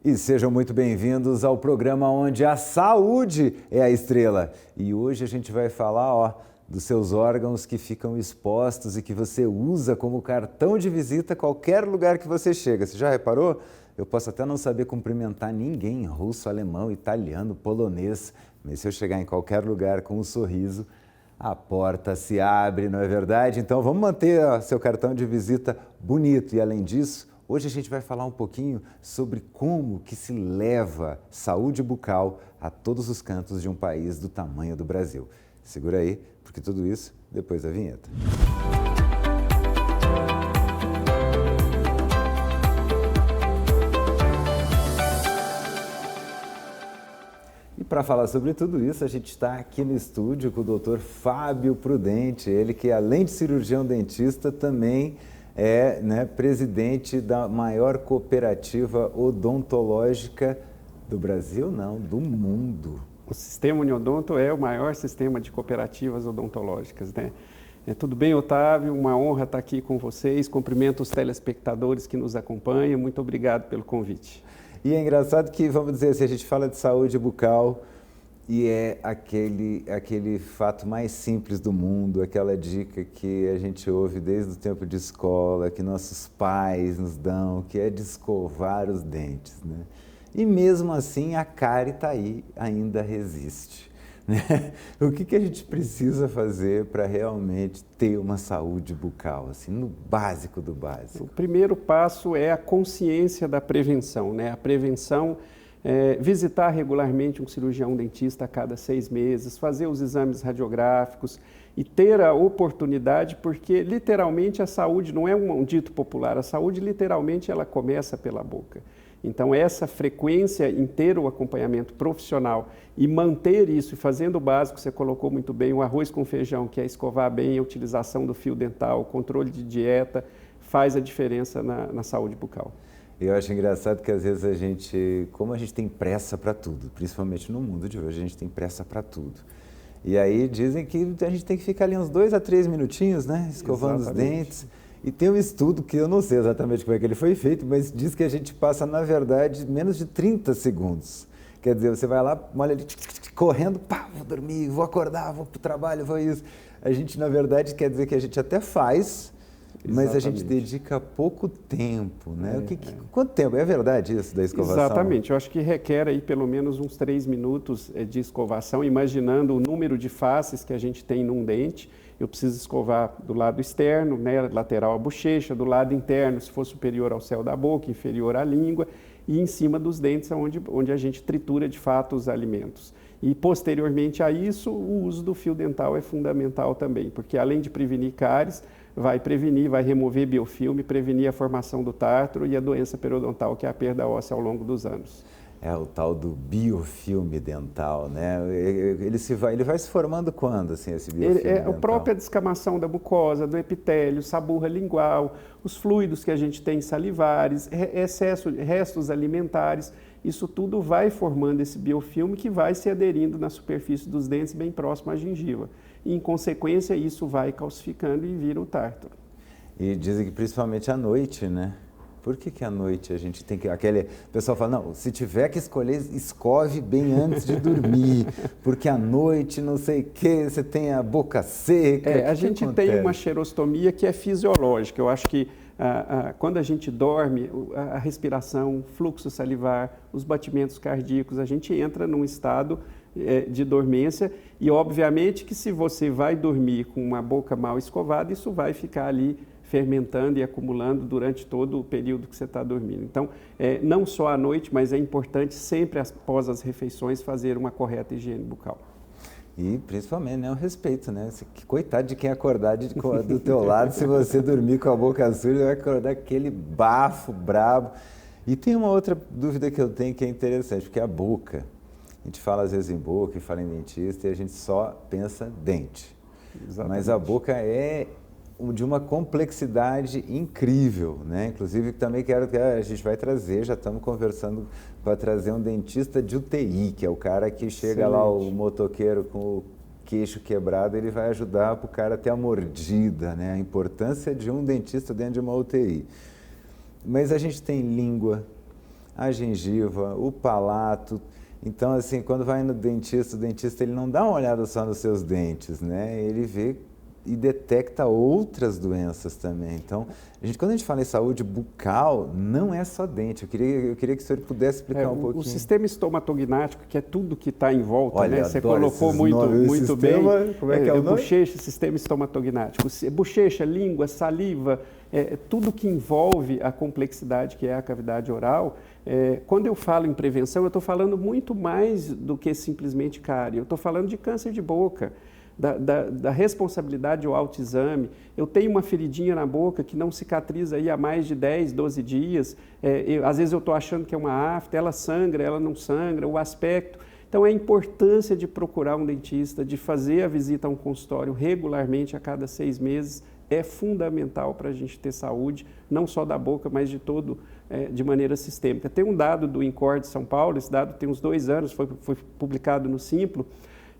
E sejam muito bem-vindos ao programa onde a saúde é a estrela. E hoje a gente vai falar, dos seus órgãos que ficam expostos e que você usa como cartão de visita a qualquer lugar que você chega. Você já reparou? Eu posso até não saber cumprimentar ninguém, russo, alemão, italiano, polonês, mas se eu chegar em qualquer lugar com um sorriso, a porta se abre, não é verdade? Então vamos manter seu cartão de visita bonito e, além disso, hoje a gente vai falar um pouquinho sobre como que se leva saúde bucal a todos os cantos de um país do tamanho do Brasil. Segura aí, porque tudo isso depois da vinheta. E para falar sobre tudo isso, a gente está aqui no estúdio com o Dr. Fábio Prudente, ele que além de cirurgião dentista também é presidente da maior cooperativa odontológica do Brasil, não, do mundo. O Sistema Uniodonto é o maior sistema de cooperativas odontológicas, né? Tudo bem, Otávio? Uma honra estar aqui com vocês. Cumprimento os telespectadores que nos acompanham. Muito obrigado pelo convite. E é engraçado que, vamos dizer assim, a gente fala de saúde bucal e é aquele fato mais simples do mundo, aquela dica que a gente ouve desde o tempo de escola, que nossos pais nos dão, que é de escovar os dentes, né? E mesmo assim a cárie está aí, ainda resiste, né? O que a gente precisa fazer para realmente ter uma saúde bucal, assim, no básico do básico? O primeiro passo é a consciência da prevenção, né? A prevenção é visitar regularmente um cirurgião dentista a cada 6 meses, fazer os exames radiográficos e ter a oportunidade, porque literalmente a saúde não é um dito popular, a saúde literalmente ela começa pela boca. Então, essa frequência em ter o acompanhamento profissional e manter isso, fazendo o básico, você colocou muito bem, o arroz com feijão, que é escovar bem, a utilização do fio dental, o controle de dieta, faz a diferença na saúde bucal. Eu acho engraçado que às vezes como a gente tem pressa para tudo, principalmente no mundo de hoje, a gente tem pressa para tudo. E aí dizem que a gente tem que ficar ali uns 2 a 3 minutinhos, né, escovando os dentes. E tem um estudo que eu não sei exatamente como é que ele foi feito, mas diz que a gente passa, na verdade, menos de 30 segundos. Quer dizer, você vai lá, molha ali, correndo, pá, vou dormir, vou acordar, vou para o trabalho, vou isso. A gente, na verdade, quer dizer que a gente até faz, mas a gente dedica pouco tempo, né? Quanto tempo? É verdade isso da escovação? Exatamente. Eu acho que requer aí pelo menos uns 3 minutos de escovação, imaginando o número de faces que a gente tem num dente. Eu preciso escovar do lado externo, né, lateral à bochecha, do lado interno, se for superior ao céu da boca, inferior à língua, e em cima dos dentes, onde a gente tritura de fato os alimentos. E posteriormente a isso, o uso do fio dental é fundamental também, porque além de prevenir cáries, vai remover biofilme, prevenir a formação do tártaro e a doença periodontal, que é a perda óssea ao longo dos anos. É o tal do biofilme dental, né? Ele vai se formando quando, assim, esse biofilme dental? A própria descamação da mucosa, do epitélio, saburra lingual, os fluidos que a gente tem salivares, restos alimentares, isso tudo vai formando esse biofilme que vai se aderindo na superfície dos dentes bem próximo à gengiva. E, em consequência, isso vai calcificando e vira o tártaro. E dizem que principalmente à noite, né? Por que à noite a gente tem que... O pessoal fala, não, se tiver que escolher, escove bem antes de dormir, porque à noite, não sei o quê, você tem a boca seca. A gente tem uma xerostomia que é fisiológica. Eu acho que quando a gente dorme, a respiração, fluxo salivar, os batimentos cardíacos, a gente entra num estado de dormência e, obviamente, que se você vai dormir com uma boca mal escovada, isso vai ficar ali fermentando e acumulando durante todo o período que você está dormindo. Então, não só à noite, mas é importante sempre após as refeições fazer uma correta higiene bucal. E principalmente, né, o respeito, né? Coitado de quem acordar do teu lado, se você dormir com a boca suja, vai acordar aquele bafo brabo. E tem uma outra dúvida que eu tenho que é interessante, porque a boca, a gente fala às vezes em boca e fala em dentista e a gente só pensa dente. Exatamente. Mas a boca é de uma complexidade incrível, né? Inclusive também quero que a gente vai trazer, já estamos conversando para trazer um dentista de UTI, que é o cara que chega Excelente. Lá, o motoqueiro com o queixo quebrado, ele vai ajudar para o cara ter a mordida, né? A importância de um dentista dentro de uma UTI. Mas a gente tem língua, a gengiva, o palato. Então, assim, quando vai no dentista, o dentista ele não dá uma olhada só nos seus dentes, né? Ele vê e detecta outras doenças também. Então, quando a gente fala em saúde bucal, não é só dente. Eu queria que o senhor pudesse explicar um pouquinho. O sistema estomatognático, que é tudo que está em volta, olha, né? Você colocou muito bem. Como é que é o nome? Bochecha, sistema estomatognático. Bochecha, língua, saliva, tudo que envolve a complexidade que é a cavidade oral. Quando eu falo em prevenção, eu estou falando muito mais do que simplesmente cárie. Eu estou falando de câncer de boca. Da responsabilidade do autoexame. Eu tenho uma feridinha na boca que não cicatriza aí há mais de 10, 12 dias. Às vezes eu estou achando que é uma afta, ela sangra, ela não sangra, o aspecto. Então, a importância de procurar um dentista, de fazer a visita a um consultório regularmente a cada 6 meses, é fundamental para a gente ter saúde, não só da boca, mas de todo, de maneira sistêmica. Tem um dado do INCOR de São Paulo, esse dado tem uns 2 anos, foi publicado no Simplo.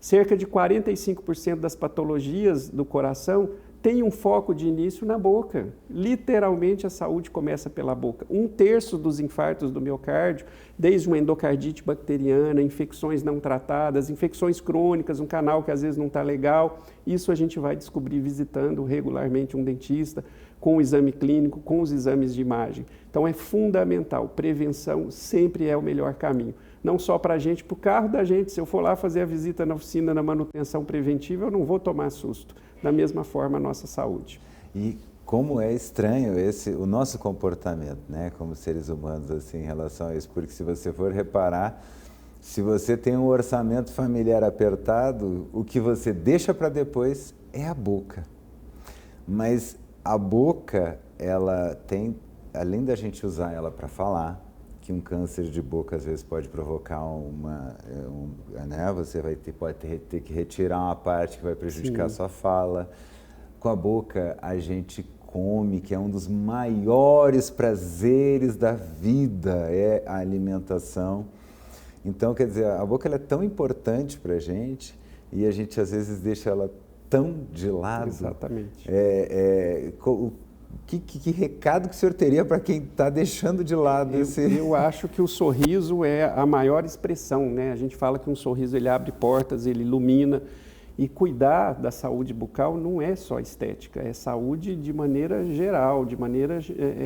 Cerca de 45% das patologias do coração tem um foco de início na boca. Literalmente, a saúde começa pela boca. 1/3 dos infartos do miocárdio, desde uma endocardite bacteriana, infecções não tratadas, infecções crônicas, um canal que às vezes não está legal, isso a gente vai descobrir visitando regularmente um dentista, com o exame clínico, com os exames de imagem. Então, é fundamental. Prevenção sempre é o melhor caminho. Não só para a gente, para o carro da gente. Se eu for lá fazer a visita na oficina, na manutenção preventiva, eu não vou tomar susto. Da mesma forma, a nossa saúde. E como é estranho o nosso comportamento, né, como seres humanos, assim, em relação a isso. Porque se você for reparar, se você tem um orçamento familiar apertado, o que você deixa para depois é a boca. Mas a boca, ela tem, além da gente usar ela para falar, que um câncer de boca às vezes pode provocar né? Você pode ter que retirar uma parte que vai prejudicar a sua fala. Com a boca a gente come, que é um dos maiores prazeres da vida, é a alimentação. Então, quer dizer, a boca ela é tão importante para a gente e a gente às vezes deixa ela tão de lado. Exatamente. Que recado que o senhor teria para quem está deixando de lado esse... Eu acho que o sorriso é a maior expressão, né? A gente fala que um sorriso ele abre portas, ele ilumina. E cuidar da saúde bucal não é só estética, é saúde de maneira geral, de maneira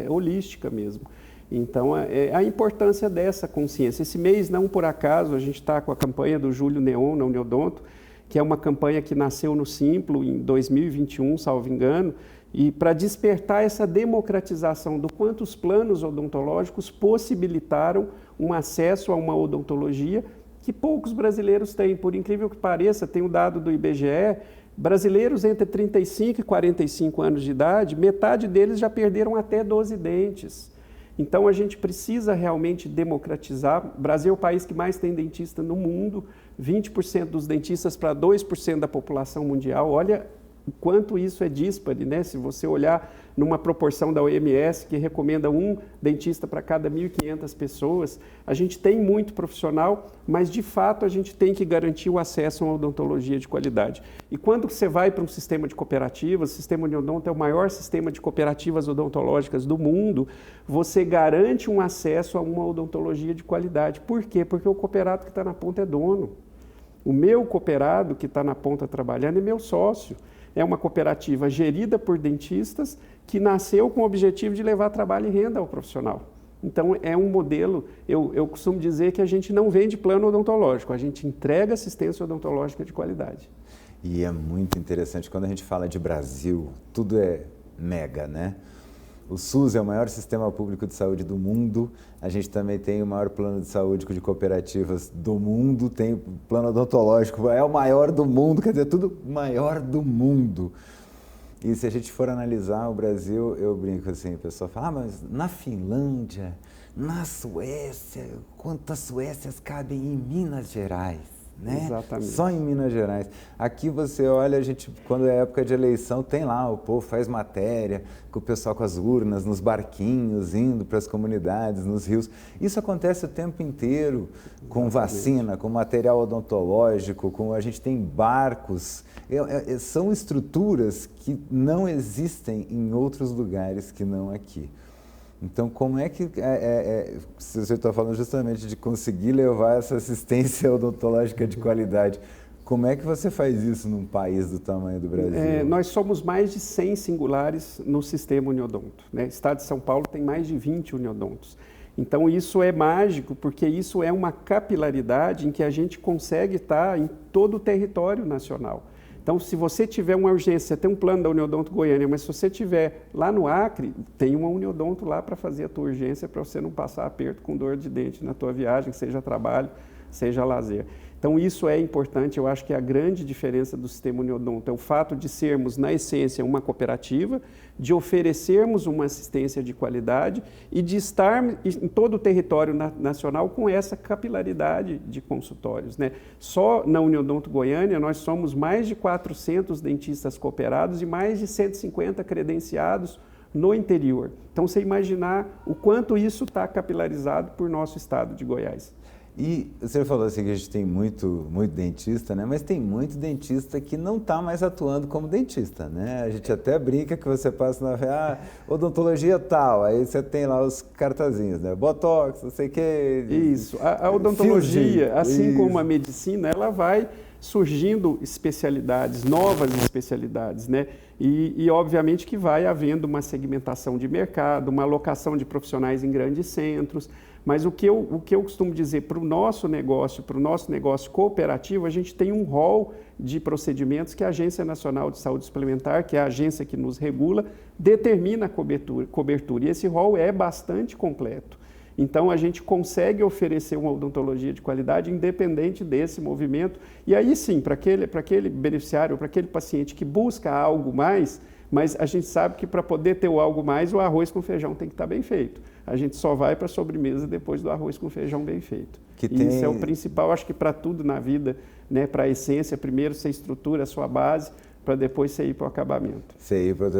holística mesmo. Então, a importância dessa consciência. Esse mês, não por acaso, a gente está com a campanha do Júlio Neon na Uniodonto, que é uma campanha que nasceu no Simplo em 2021, salvo engano, e para despertar essa democratização do quanto os planos odontológicos possibilitaram um acesso a uma odontologia que poucos brasileiros têm. Por incrível que pareça, tem um dado do IBGE, brasileiros entre 35 e 45 anos de idade, metade deles já perderam até 12 dentes. Então, a gente precisa realmente democratizar. O Brasil é o país que mais tem dentista no mundo, 20% dos dentistas para 2% da população mundial. Olha o quanto isso é díspare, né? Se você olhar numa proporção da OMS, que recomenda um dentista para cada 1.500 pessoas, a gente tem muito profissional, mas de fato a gente tem que garantir o acesso a uma odontologia de qualidade. E quando você vai para um sistema de cooperativas, o sistema Uniodonto é o maior sistema de cooperativas odontológicas do mundo, você garante um acesso a uma odontologia de qualidade. Por quê? Porque o cooperado que está na ponta é dono. O meu cooperado que está na ponta trabalhando é meu sócio. É uma cooperativa gerida por dentistas que nasceu com o objetivo de levar trabalho e renda ao profissional. Então, é um modelo, eu costumo dizer que a gente não vende plano odontológico, a gente entrega assistência odontológica de qualidade. E é muito interessante, quando a gente fala de Brasil, tudo é mega, né? O SUS é o maior sistema público de saúde do mundo, a gente também tem o maior plano de saúde de cooperativas do mundo, tem o plano odontológico, é o maior do mundo, quer dizer, tudo maior do mundo. E se a gente for analisar o Brasil, eu brinco assim, o pessoal fala, mas na Finlândia, na Suécia, quantas Suécias cabem em Minas Gerais? Né? Exatamente. Só em Minas Gerais. Aqui você olha, a gente, quando é época de eleição, tem lá, o povo faz matéria com o pessoal com as urnas, nos barquinhos, indo para as comunidades, nos rios. Isso acontece o tempo inteiro, com vacina, com material odontológico, a gente tem barcos. São estruturas que não existem em outros lugares que não aqui. Então, como é que você está falando justamente de conseguir levar essa assistência odontológica de qualidade? Como é que você faz isso num país do tamanho do Brasil? Nós somos mais de 100 singulares no sistema Uniodonto, né? O estado de São Paulo tem mais de 20 uniodontos. Então, isso é mágico, porque isso é uma capilaridade em que a gente consegue estar em todo o território nacional. Então, se você tiver uma urgência, você tem um plano da Uniodonto Goiânia, mas se você tiver lá no Acre, tem uma Uniodonto lá para fazer a tua urgência, para você não passar aperto com dor de dente na tua viagem, seja trabalho, seja lazer. Então, isso é importante, eu acho que a grande diferença do sistema Uniodonto é o fato de sermos, na essência, uma cooperativa, de oferecermos uma assistência de qualidade e de estar em todo o território nacional com essa capilaridade de consultórios, né? Só na Uniodonto Goiânia nós somos mais de 400 dentistas cooperados e mais de 150 credenciados no interior. Então, você imaginar o quanto isso está capilarizado por nosso estado de Goiás. E você falou assim que a gente tem muito dentista, né? Mas tem muito dentista que não está mais atuando como dentista, né? A gente até brinca que você passa na odontologia tal, aí você tem lá os cartazinhos, né? Botox, não sei o quê. Isso. A odontologia, assim como a medicina, ela vai surgindo especialidades, novas especialidades, né? E obviamente que vai havendo uma segmentação de mercado, uma alocação de profissionais em grandes centros. Mas o que eu costumo dizer para o nosso negócio cooperativo, a gente tem um rol de procedimentos que a Agência Nacional de Saúde Suplementar, que é a agência que nos regula, determina a cobertura. E esse rol é bastante completo. Então, a gente consegue oferecer uma odontologia de qualidade independente desse movimento. E aí sim, para aquele beneficiário, para aquele paciente que busca algo mais, mas a gente sabe que para poder ter o algo mais, o arroz com feijão tem que estar bem feito. A gente só vai para a sobremesa depois do arroz com feijão bem feito. Isso é o principal, acho que para tudo na vida, né? Para a essência, primeiro você estrutura a sua base, para depois você ir para o acabamento.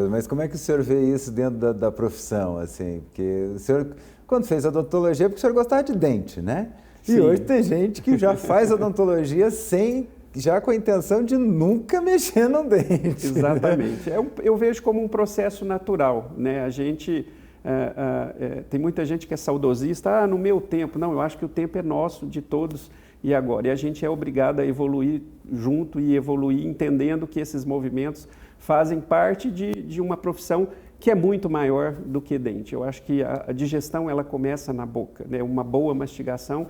Mas como é que o senhor vê isso dentro da profissão? Assim? Porque o senhor, quando fez odontologia, porque o senhor gostava de dente, né? Sim. E hoje tem gente que já faz odontologia já com a intenção de nunca mexer no dente. Exatamente. Eu vejo como um processo natural, né? A gente... tem muita gente que é saudosista, no meu tempo. Não, eu acho que o tempo é nosso, de todos e agora. E a gente é obrigado a evoluir junto e evoluir entendendo que esses movimentos fazem parte de uma profissão que é muito maior do que dente. Eu acho que a digestão ela começa na boca, né? Uma boa mastigação,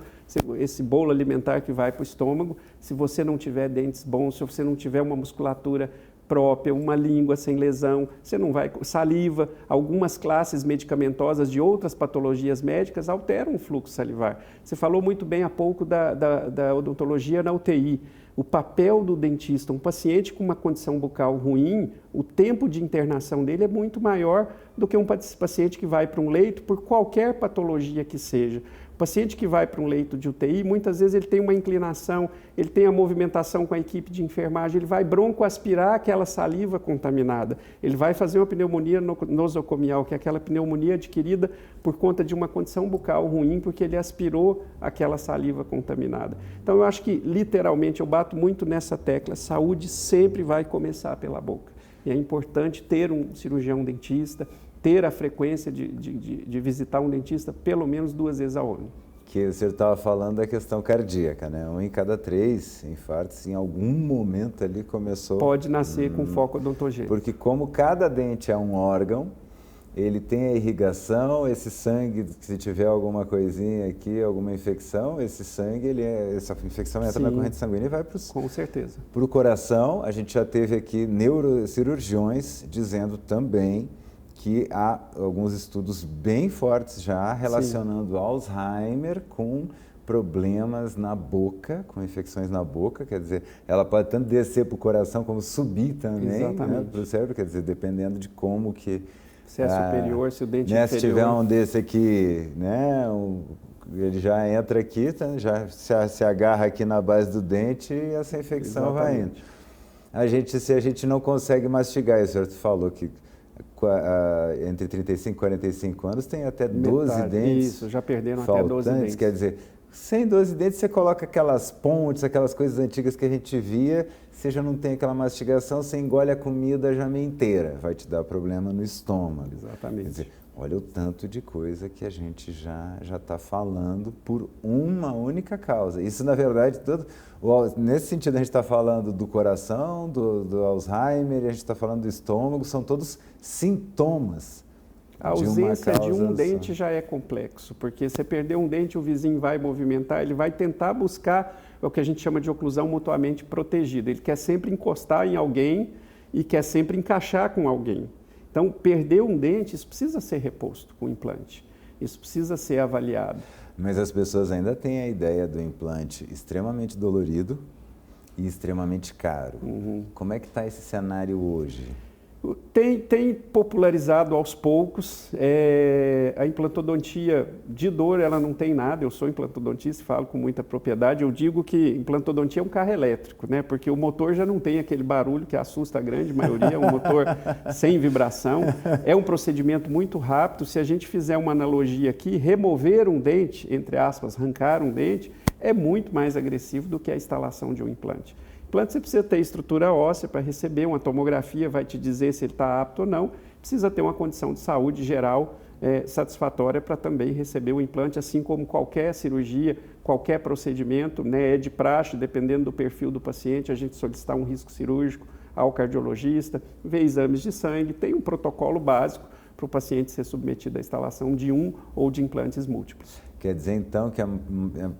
esse bolo alimentar que vai para o estômago, se você não tiver dentes bons, se você não tiver uma musculatura própria, uma língua sem lesão, você não vai... Saliva, algumas classes medicamentosas de outras patologias médicas alteram o fluxo salivar. Você falou muito bem há pouco da odontologia na UTI. O papel do dentista, um paciente com uma condição bucal ruim, o tempo de internação dele é muito maior do que um paciente que vai para um leito por qualquer patologia que seja. O paciente que vai para um leito de UTI, muitas vezes ele tem uma inclinação, ele tem a movimentação com a equipe de enfermagem, ele vai broncoaspirar aquela saliva contaminada, ele vai fazer uma pneumonia nosocomial, que é aquela pneumonia adquirida por conta de uma condição bucal ruim, porque ele aspirou aquela saliva contaminada. Então, eu acho que, literalmente, eu bato muito nessa tecla, saúde sempre vai começar pela boca. E é importante ter um cirurgião dentista, ter a frequência de visitar um dentista pelo menos 2 vezes ao ano. Que o senhor estava falando da questão cardíaca, né? 1 em cada 3 infartos, em algum momento ali começou... Pode nascer com foco odontogênico. Porque como cada dente é um órgão, ele tem a irrigação, esse sangue, se tiver alguma coisinha aqui, alguma infecção, esse sangue, essa infecção entra na corrente sanguínea e vai para com certeza. Para o coração. A gente já teve aqui neurocirurgiões dizendo também que há alguns estudos bem fortes já relacionando Alzheimer com problemas na boca, com infecções na boca, quer dizer, ela pode tanto descer para o coração como subir também, né, para o cérebro, quer dizer, dependendo de como que... Se é superior, se o dente é inferior. Se tiver um desse aqui, né, ele já entra aqui, tá, já se agarra aqui na base do dente e essa infecção vai indo. Se a gente não consegue mastigar, o senhor falou que entre 35 e 45 anos tem até 12 dentes. Isso, já perderam faltantes, até 12 dentes. Quer dizer, sem 12 dentes você coloca aquelas pontes, aquelas coisas antigas que a gente via, você já não tem aquela mastigação, você engole a comida já meio inteira, vai te dar problema no estômago. Exatamente. Quer dizer, Olha o tanto de coisa que a gente já está falando por uma única causa. Isso, na verdade, nesse sentido, a gente está falando do coração, do Alzheimer, a gente está falando do estômago, são todos sintomas. A ausência de um dente já é complexo, porque você perdeu um dente, o vizinho vai movimentar, ele vai tentar buscar o que a gente chama de oclusão mutuamente protegida. Ele quer sempre encostar em alguém e quer sempre encaixar com alguém. Então, perder um dente, isso precisa ser reposto com implante. Isso precisa ser avaliado. Mas as pessoas ainda têm a ideia do implante extremamente dolorido e extremamente caro. Como é que está esse cenário hoje? Tem popularizado aos poucos. A implantodontia de dor, ela não tem nada. Eu sou implantodontista e falo com muita propriedade. Eu digo que implantodontia é um carro elétrico, né? Porque o motor já não tem aquele barulho que assusta a grande maioria, é um motor sem vibração. É um procedimento muito rápido. Se a gente fizer uma analogia aqui, remover um dente, entre aspas, arrancar um dente, é muito mais agressivo do que a instalação de um implante. Implante você precisa ter estrutura óssea para receber, uma tomografia vai te dizer se ele está apto ou não, precisa ter uma condição de saúde geral satisfatória para também receber o implante, assim como qualquer cirurgia, qualquer procedimento, né, é de praxe, dependendo do perfil do paciente, a gente solicitar um risco cirúrgico ao cardiologista, ver exames de sangue, tem um protocolo básico para o paciente ser submetido à instalação de um ou de implantes múltiplos. Quer dizer, então, que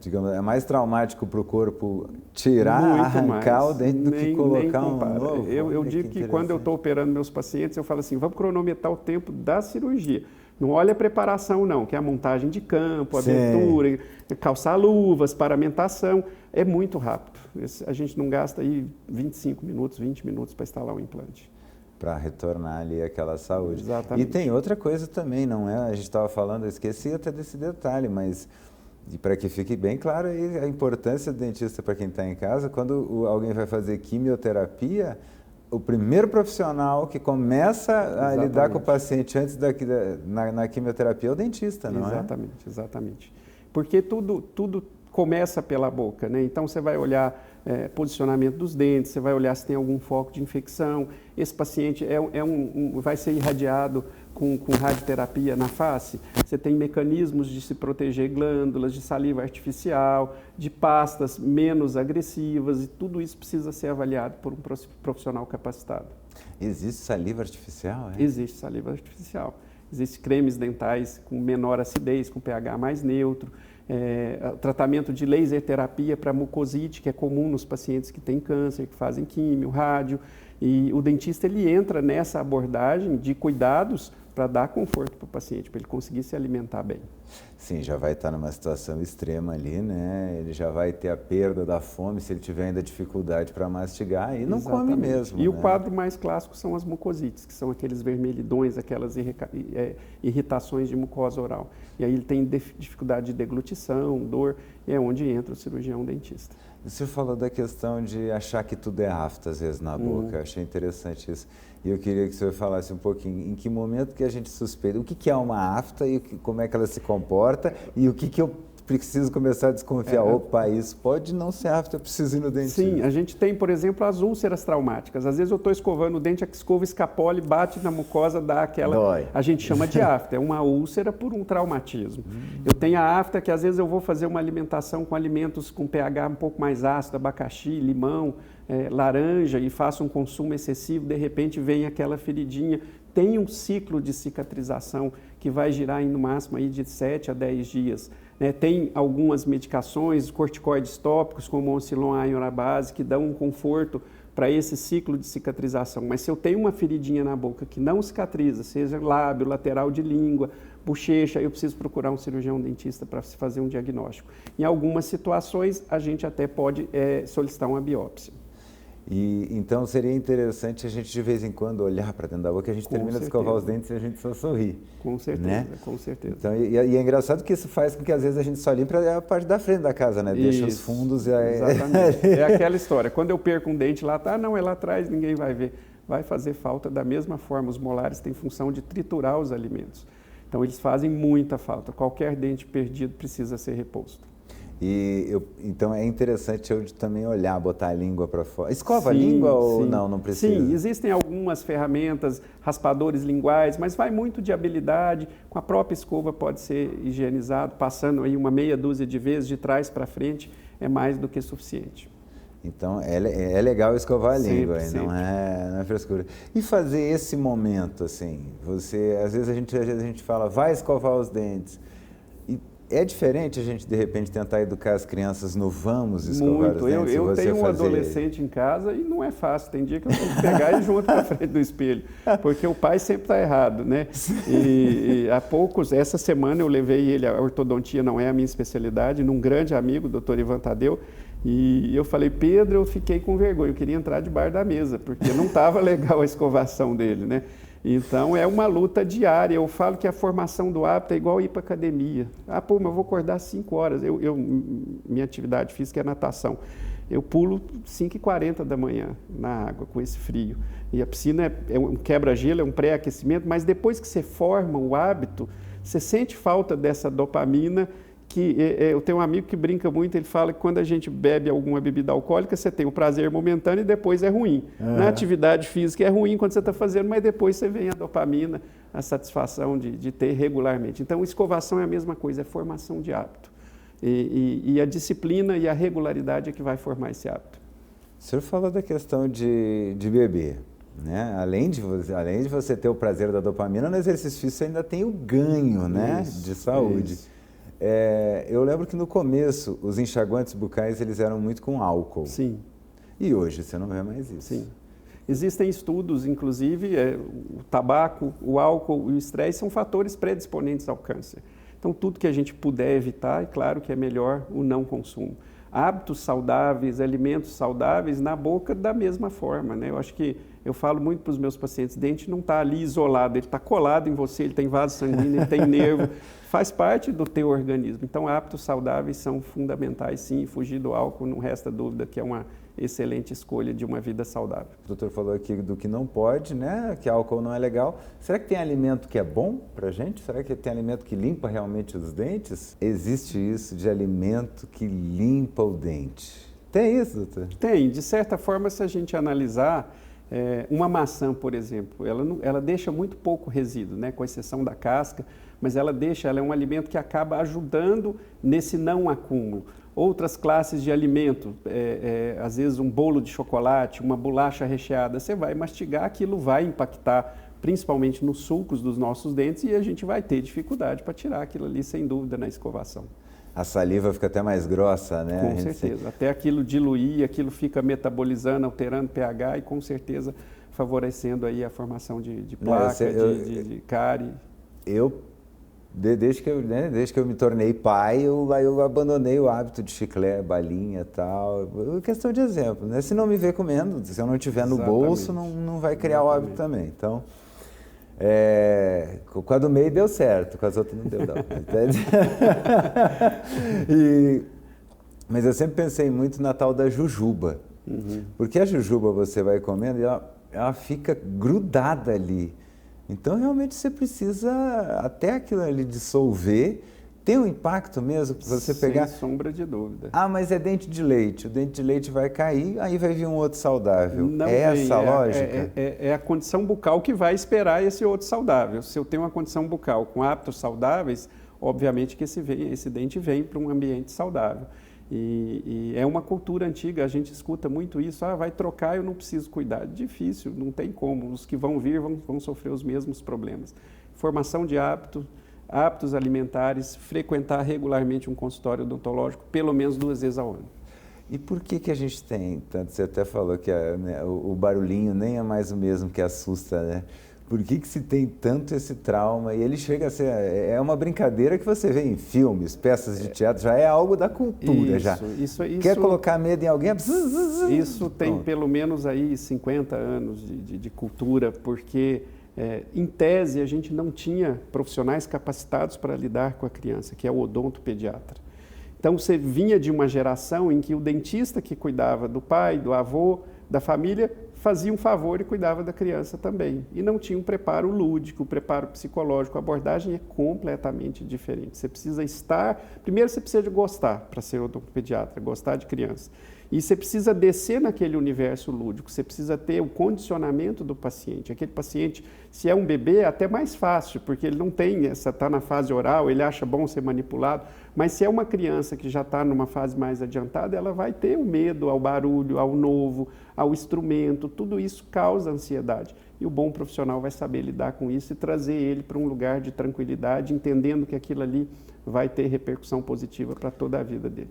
digamos, é mais traumático para o corpo tirar, arrancar o dente do que colocar um novo? Eu digo que quando eu estou operando meus pacientes, eu falo assim, vamos cronometrar o tempo da cirurgia. Não olha a preparação, não, que é a montagem de campo, abertura, calçar luvas, paramentação. É muito rápido. A gente não gasta aí 25 minutos, 20 minutos para instalar um implante. Para retornar ali aquela saúde. Exatamente. E tem outra coisa também, não é? A gente estava falando, eu esqueci até desse detalhe, mas para que fique bem claro aí a importância do dentista para quem está em casa, quando alguém vai fazer quimioterapia, o primeiro profissional que começa a lidar com o paciente antes na quimioterapia é o dentista, não é? Exatamente. Porque tudo começa pela boca, né? Então você vai olhar posicionamento dos dentes, você vai olhar se tem algum foco de infecção. Esse paciente vai ser irradiado com radioterapia na face. Você tem mecanismos de se proteger glândulas, de saliva artificial, de pastas menos agressivas, e tudo isso precisa ser avaliado por um profissional capacitado. Existe saliva artificial? Existe saliva artificial. Existem cremes dentais com menor acidez, com pH mais neutro. Tratamento de laser terapia para mucosite, que é comum nos pacientes que têm câncer, que fazem químio, rádio. E o dentista ele entra nessa abordagem de cuidados para dar conforto para o paciente, para ele conseguir se alimentar bem. Sim, já vai estar numa situação extrema ali, né? Ele já vai ter a perda da fome, se ele tiver ainda dificuldade para mastigar, e não come mesmo. E o quadro mais clássico são as mucosites, que são aqueles vermelhidões, aquelas irritações de mucosa oral. E aí ele tem dificuldade de deglutição, dor, e é onde entra o cirurgião dentista. Você falou da questão de achar que tudo é afta, às vezes, na boca. Eu achei interessante isso. E eu queria que o senhor falasse um pouquinho em que momento que a gente suspeita, o que é uma afta e como é que ela se comporta e o que eu preciso começar a desconfiar. Opa, isso pode não ser afta, eu preciso ir no dentista. Sim, a gente tem, por exemplo, as úlceras traumáticas. Às vezes eu estou escovando o dente, a escova escapole, bate na mucosa, dá aquela... Dói. A gente chama de afta, é uma úlcera por um traumatismo. Eu tenho a afta que às vezes eu vou fazer uma alimentação com alimentos com pH um pouco mais ácido, abacaxi, limão, laranja, e faço um consumo excessivo, de repente vem aquela feridinha. Tem um ciclo de cicatrização que vai girar no máximo aí de 7 a 10 dias. Tem algumas medicações, corticoides tópicos, como o Oncilon A base, que dão um conforto para esse ciclo de cicatrização. Mas se eu tenho uma feridinha na boca que não cicatriza, seja lábio, lateral de língua, bochecha, eu preciso procurar um cirurgião dentista para se fazer um diagnóstico. Em algumas situações, a gente até pode solicitar uma biópsia. E então seria interessante a gente de vez em quando olhar para dentro da boca, a gente termina de escovar os dentes e a gente só sorri. Com certeza, né? Com certeza. Então, e é engraçado que isso faz com que às vezes a gente só limpa a parte da frente da casa, né? Deixa os fundos e aí... Exatamente. É aquela história, quando eu perco um dente lá, não, é lá atrás, ninguém vai ver. Vai fazer falta da mesma forma, os molares têm função de triturar os alimentos. Então eles fazem muita falta, qualquer dente perdido precisa ser reposto. Então é interessante eu também olhar, botar a língua para fora. Escova a língua ou não precisa? Sim, existem algumas ferramentas, raspadores linguais, mas vai muito de habilidade. Com a própria escova pode ser higienizado, passando aí uma meia dúzia de vezes de trás para frente, é mais do que suficiente. Então é legal escovar a língua, sempre. Não é frescura. E fazer esse momento, assim, às vezes a gente fala, vai escovar os dentes. É diferente a gente, de repente, tentar educar as crianças no vamos escovar os dentes? Eu tenho um adolescente em casa e não é fácil. Tem dia que eu tenho que pegar ele junto para frente do espelho, porque o pai sempre está errado, né? E há poucos, essa semana eu levei ele, a ortodontia não é a minha especialidade, num grande amigo, o doutor Ivan Tadeu, e eu falei, Pedro, eu fiquei com vergonha, eu queria entrar debaixo da mesa, porque não estava legal a escovação dele, né? Então, é uma luta diária. Eu falo que a formação do hábito é igual ir para a academia. Mas eu vou acordar às 5 horas. Minha atividade física é natação. Eu pulo 5h40 da manhã na água, com esse frio. E a piscina é um quebra-gelo, é um pré-aquecimento, mas depois que você forma o hábito, você sente falta dessa dopamina. Eu tenho um amigo que brinca muito, ele fala que quando a gente bebe alguma bebida alcoólica, você tem o prazer momentâneo e depois é ruim. Na atividade física é ruim quando você está fazendo, mas depois você vem a dopamina, a satisfação de ter regularmente. Então, escovação é a mesma coisa, é formação de hábito. E a disciplina e a regularidade é que vai formar esse hábito. O senhor falou da questão de beber, né? Além de você ter o prazer da dopamina, no exercício físico você ainda tem o ganho, né? De saúde. Isso. Eu lembro que no começo os enxaguantes bucais eles eram muito com álcool. Sim. E hoje você não vê mais isso. Sim. Existem estudos, inclusive, o tabaco, o álcool e o estresse são fatores predisponentes ao câncer. Então, tudo que a gente puder evitar, é claro que é melhor o não consumo. Hábitos saudáveis, alimentos saudáveis na boca da mesma forma, né? Eu acho que eu falo muito para os meus pacientes, dente não está ali isolado, ele está colado em você, ele tem vaso sanguíneo, ele tem nervo, faz parte do teu organismo. Então, hábitos saudáveis são fundamentais, sim, fugir do álcool, não resta dúvida que é uma excelente escolha de uma vida saudável. O doutor falou aqui do que não pode, né? Que álcool não é legal. Será que tem alimento que é bom para a gente? Será que tem alimento que limpa realmente os dentes? Existe isso de alimento que limpa o dente? Tem isso, doutor? Tem. De certa forma, se a gente analisar, uma maçã, por exemplo, ela deixa muito pouco resíduo, né? Com exceção da casca, mas ela é um alimento que acaba ajudando nesse não acúmulo. Outras classes de alimento, às vezes um bolo de chocolate, uma bolacha recheada, você vai mastigar, aquilo vai impactar principalmente nos sulcos dos nossos dentes e a gente vai ter dificuldade para tirar aquilo ali, sem dúvida, na escovação. A saliva fica até mais grossa, né? Com certeza. Até aquilo diluir, aquilo fica metabolizando, alterando pH e com certeza favorecendo aí a formação de placa, de cárie. Desde que eu me tornei pai, eu abandonei o hábito de chiclete, balinha e tal. Questão de exemplo, né? Se não me ver comendo, se eu não tiver no bolso, não vai criar o hábito também. Então, com a do meio deu certo, com as outras não deu não. Mas eu sempre pensei muito na tal da jujuba. Porque a jujuba você vai comendo e ela fica grudada ali. Então, realmente, você precisa até aquilo ali dissolver. Tem um impacto mesmo que você pegar... Sem sombra de dúvida. Mas é dente de leite. O dente de leite vai cair, aí vai vir um outro saudável. Não essa lógica? É a condição bucal que vai esperar esse outro saudável. Se eu tenho uma condição bucal com hábitos saudáveis, obviamente que esse dente vem para um ambiente saudável. E é uma cultura antiga, a gente escuta muito isso, vai trocar, eu não preciso cuidar. Difícil, não tem como, os que vão vir vão sofrer os mesmos problemas. Formação de hábitos alimentares, frequentar regularmente um consultório odontológico, pelo menos 2 vezes ao ano. E por que a gente tem, tanto você até falou que o barulhinho nem é mais o mesmo que assusta, né? Por que se tem tanto esse trauma? E ele chega a ser... É uma brincadeira que você vê em filmes, peças de teatro, já é algo da cultura. Isso, Quer colocar medo em alguém? Isso tem pelo menos aí 50 anos de cultura, porque, em tese, a gente não tinha profissionais capacitados para lidar com a criança, que é o odontopediatra. Então, você vinha de uma geração em que o dentista que cuidava do pai, do avô, da família, fazia um favor e cuidava da criança também. E não tinha um preparo lúdico, um preparo psicológico. A abordagem é completamente diferente. Você precisa primeiro você precisa de gostar para ser odontopediatra, gostar de criança. E você precisa descer naquele universo lúdico, você precisa ter o condicionamento do paciente. Aquele paciente, se é um bebê, é até mais fácil, porque ele não tem está na fase oral, ele acha bom ser manipulado. Mas se é uma criança que já está numa fase mais adiantada, ela vai ter o medo ao barulho, ao novo, ao instrumento, tudo isso causa ansiedade. E o bom profissional vai saber lidar com isso e trazer ele para um lugar de tranquilidade, entendendo que aquilo ali vai ter repercussão positiva para toda a vida dele.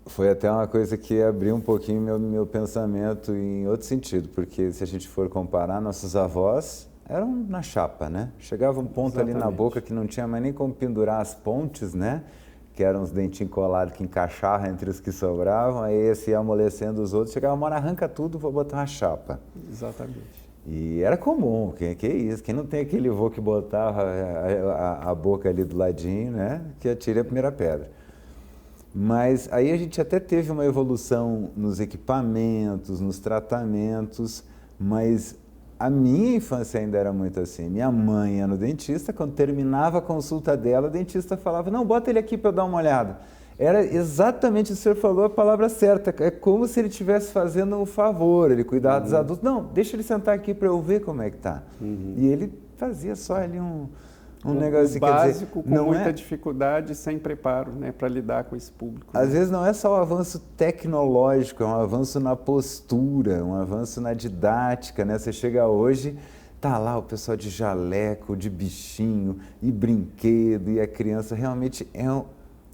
Foi até uma coisa que abriu um pouquinho meu pensamento em outro sentido, porque se a gente for comparar, nossos avós eram na chapa, né? Chegava um ponto Exatamente. Ali na boca que não tinha mais nem como pendurar as pontes, né? Que eram os dentinhos colados que encaixavam entre os que sobravam, aí esse ia amolecendo os outros, chegava uma hora, arranca tudo, vou botar uma chapa. Exatamente. E era comum, que é isso? Quem não tem aquele vô que botava a boca ali do ladinho, né? Que atire a primeira pedra. Mas aí a gente até teve uma evolução nos equipamentos, nos tratamentos, mas a minha infância ainda era muito assim. Minha mãe ia no dentista, quando terminava a consulta dela, o dentista falava, não, bota ele aqui para eu dar uma olhada. Era exatamente o que o senhor falou, a palavra certa, é como se ele estivesse fazendo um favor, ele cuidava dos adultos. Não, deixa ele sentar aqui para eu ver como é que está. E ele fazia só ali um negócio básico, quer dizer, com muita dificuldade, sem preparo, né, para lidar com esse público. Às vezes não é só um avanço tecnológico, é um avanço na postura, um avanço na didática, né? Você chega hoje, tá lá o pessoal de jaleco, de bichinho e brinquedo, e a criança realmente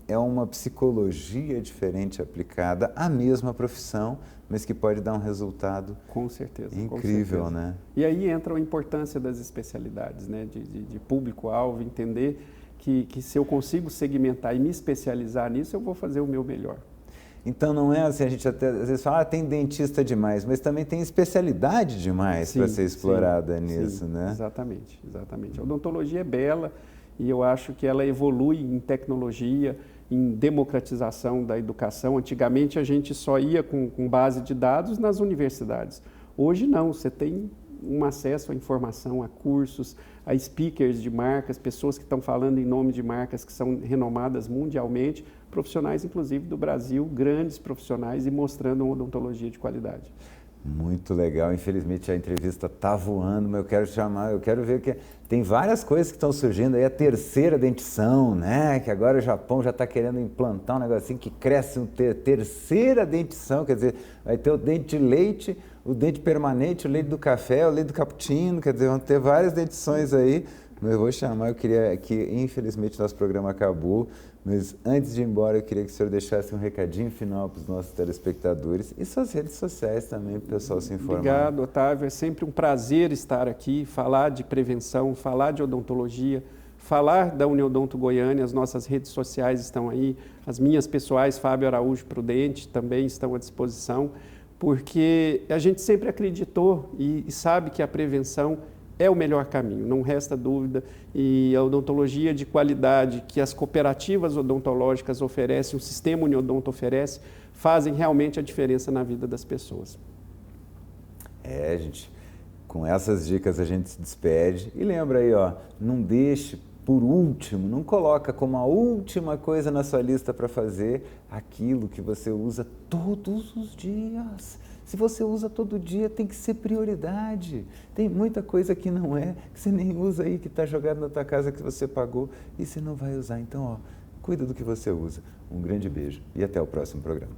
é uma psicologia diferente aplicada à mesma profissão, mas que pode dar um resultado com certeza, incrível, com certeza. Né? E aí entra a importância das especialidades, né? de público-alvo, entender que se eu consigo segmentar e me especializar nisso, eu vou fazer o meu melhor. Então não é assim, a gente até às vezes fala, tem dentista demais, mas também tem especialidade demais para ser explorada nisso, né? Exatamente, exatamente. A odontologia é bela e eu acho que ela evolui em tecnologia, em democratização da educação. Antigamente a gente só ia com base de dados nas universidades. Hoje não, você tem um acesso à informação, a cursos, a speakers de marcas, pessoas que estão falando em nome de marcas que são renomadas mundialmente, profissionais inclusive do Brasil, grandes profissionais e mostrando uma odontologia de qualidade. Muito legal, infelizmente a entrevista está voando, mas eu quero ver que tem várias coisas que estão surgindo aí, a terceira dentição, né? Que agora o Japão já está querendo implantar um negocinho que cresce terceira dentição, quer dizer, vai ter o dente de leite, o dente permanente, o leite do café, o leite do cappuccino, quer dizer, vão ter várias dentições aí. Mas eu vou chamar, eu queria que, infelizmente, nosso programa acabou, mas antes de ir embora, eu queria que o senhor deixasse um recadinho final para os nossos telespectadores e suas redes sociais também, para o pessoal se informar. Obrigado, Otávio. É sempre um prazer estar aqui, falar de prevenção, falar de odontologia, falar da Uniodonto Goiânia. As nossas redes sociais estão aí, as minhas pessoais, Fábio Araújo Prudente, também estão à disposição, porque a gente sempre acreditou e sabe que a prevenção é o melhor caminho, não resta dúvida, e a odontologia de qualidade que as cooperativas odontológicas oferecem, o sistema Uniodonto oferece, fazem realmente a diferença na vida das pessoas. Gente, com essas dicas a gente se despede e lembra aí, não deixe por último, não coloca como a última coisa na sua lista para fazer aquilo que você usa todos os dias. Se você usa todo dia, tem que ser prioridade. Tem muita coisa que não é, que você nem usa aí, que está jogado na tua casa, que você pagou e você não vai usar. Então, cuida do que você usa. Um grande beijo e até o próximo programa.